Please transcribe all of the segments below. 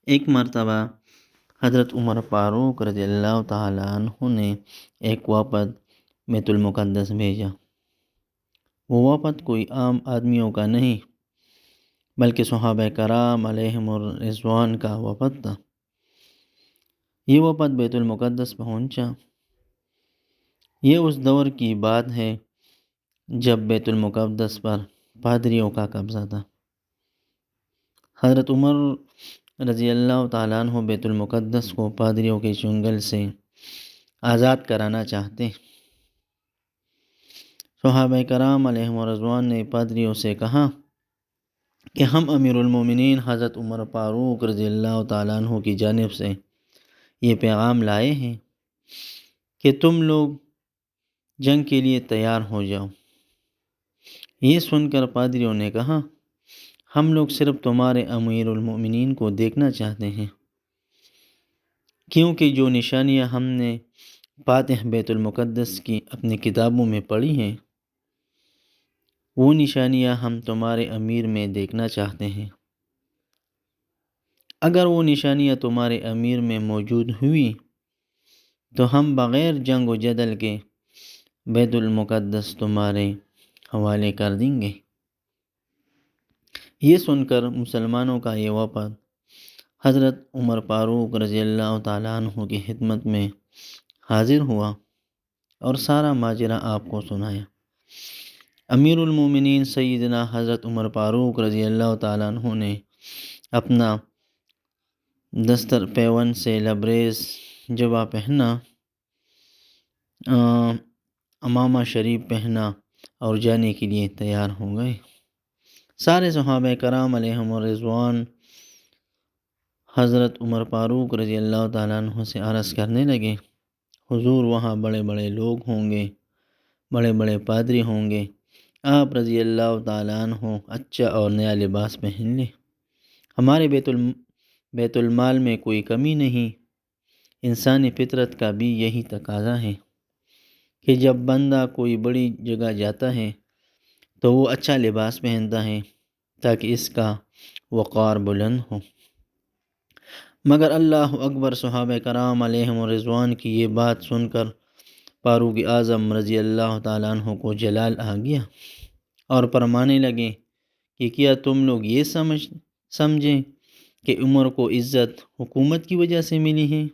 ایک مرتبہ حضرت عمر فاروق رضی اللہ تعالیٰ عنہ نے ایک وفد بیت المقدس بھیجا۔ وہ وفد کوئی عام آدمیوں کا نہیں بلکہ صحابہ کرام علیہم الرضوان کا وفد تھا۔ یہ وفد بیت المقدس پہنچا۔ یہ اس دور کی بات ہے جب بیت المقدس پر پادریوں کا قبضہ تھا۔ حضرت عمر رضی اللہ تعالیٰ عنہ بیت المقدس کو پادریوں کے چنگل سے آزاد کرانا چاہتے۔ صحابہ کرام علیہم الرضوان نے پادریوں سے کہا کہ ہم امیر المومنین حضرت عمر فاروق رضی اللہ تعالیٰ عنہ کی جانب سے یہ پیغام لائے ہیں کہ تم لوگ جنگ کے لیے تیار ہو جاؤ۔ یہ سن کر پادریوں نے کہا ہم لوگ صرف تمہارے امیر المومنین کو دیکھنا چاہتے ہیں، کیونکہ جو نشانیاں ہم نے فاتح بیت المقدس کی اپنی کتابوں میں پڑھی ہیں وہ نشانیاں ہم تمہارے امیر میں دیکھنا چاہتے ہیں۔ اگر وہ نشانیاں تمہارے امیر میں موجود ہوئی تو ہم بغیر جنگ و جدل کے بیت المقدس تمہارے حوالے کر دیں گے۔ یہ سن کر مسلمانوں کا یہ وفد حضرت عمر فاروق رضی اللہ تعالیٰ عنہ کی خدمت میں حاضر ہوا اور سارا ماجرا آپ کو سنایا۔ امیر المومنین سیدنا حضرت عمر فاروق رضی اللہ تعالیٰ عنہ نے اپنا دستر پیون سے لبریز جبہ پہنا، امامہ شریف پہنا اور جانے کے لیے تیار ہو گئے۔ سارے صحابہ کرام علیہم الرضوان حضرت عمر فاروق رضی اللہ تعالیٰ عنہ سے عرض کرنے لگے حضور وہاں بڑے بڑے لوگ ہوں گے، بڑے بڑے پادری ہوں گے، آپ رضی اللہ تعالیٰ عنہ اچھا اور نیا لباس پہن لیں۔ ہمارے بیت المال میں کوئی کمی نہیں۔ انسانی فطرت کا بھی یہی تقاضا ہے کہ جب بندہ کوئی بڑی جگہ جاتا ہے تو وہ اچھا لباس پہنتا ہے تاکہ اس کا وقار بلند ہو۔ مگر اللہ اکبر، صحابہ کرام علیہم الرضوان کی یہ بات سن کر فاروق اعظم رضی اللہ تعالیٰ عنہ کو جلال آ گیا اور فرمانے لگے کہ کیا تم لوگ یہ سمجھیں کہ عمر کو عزت حکومت کی وجہ سے ملی ہے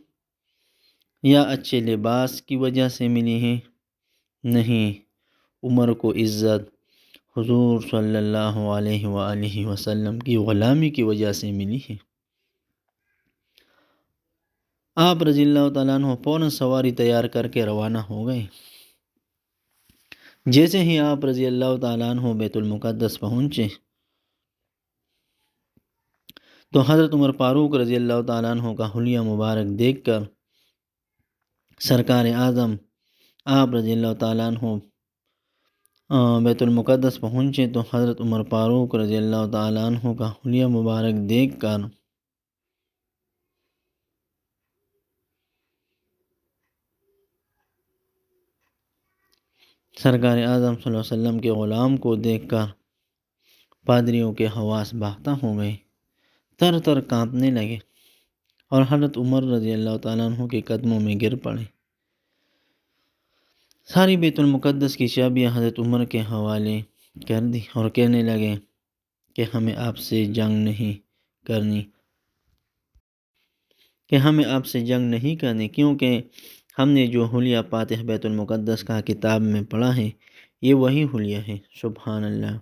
یا اچھے لباس کی وجہ سے ملی ہے؟ نہیں، عمر کو عزت حضور صلی اللہ علیہ وآلہ وسلم کی غلامی کی وجہ سے ملی ہے۔ آپ رضی اللہ تعالیٰ عنہ فوراً سواری تیار کر کے روانہ ہو گئے۔ جیسے ہی آپ رضی اللہ تعالیٰ عنہ بیت المقدس پہنچے تو حضرت عمر فاروق رضی اللہ تعالیٰ عنہ کا حلیہ مبارک دیکھ کر سرکار اعظم آپ رضی اللہ تعالیٰ عنہ بیت المقدس پہنچے تو حضرت عمر فاروق رضی اللہ تعالیٰ عنہ کا حلیہ مبارک دیکھ کر سرکار اعظم صلی اللہ علیہ وسلم کے غلام کو دیکھ کر پادریوں کے حواس باختہ ہو گئے، تر تر کانپنے لگے اور حضرت عمر رضی اللہ تعالیٰ عنہ کے قدموں میں گر پڑے۔ ساری بیت المقدس کی چابیاں حضرت عمر کے حوالے کر دی اور کہنے لگے کہ ہمیں آپ سے جنگ نہیں کرنی کیونکہ ہم نے جو حلیہ فاتح بیت المقدس کا کتاب میں پڑھا ہے یہ وہی حلیہ ہے۔ سبحان اللہ۔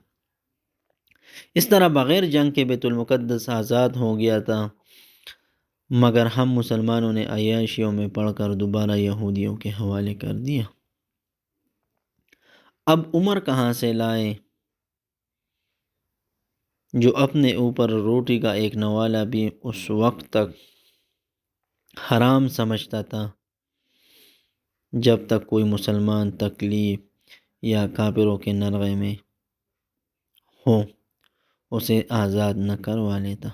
اس طرح بغیر جنگ کے بیت المقدس آزاد ہو گیا تھا، مگر ہم مسلمانوں نے عیاشیوں میں پڑھ کر دوبارہ یہودیوں کے حوالے کر دیا۔ اب عمر کہاں سے لائے جو اپنے اوپر روٹی کا ایک نوالہ بھی اس وقت تک حرام سمجھتا تھا جب تک کوئی مسلمان تکلیف یا کافروں کے نرغے میں ہو اسے آزاد نہ کروا لیتا۔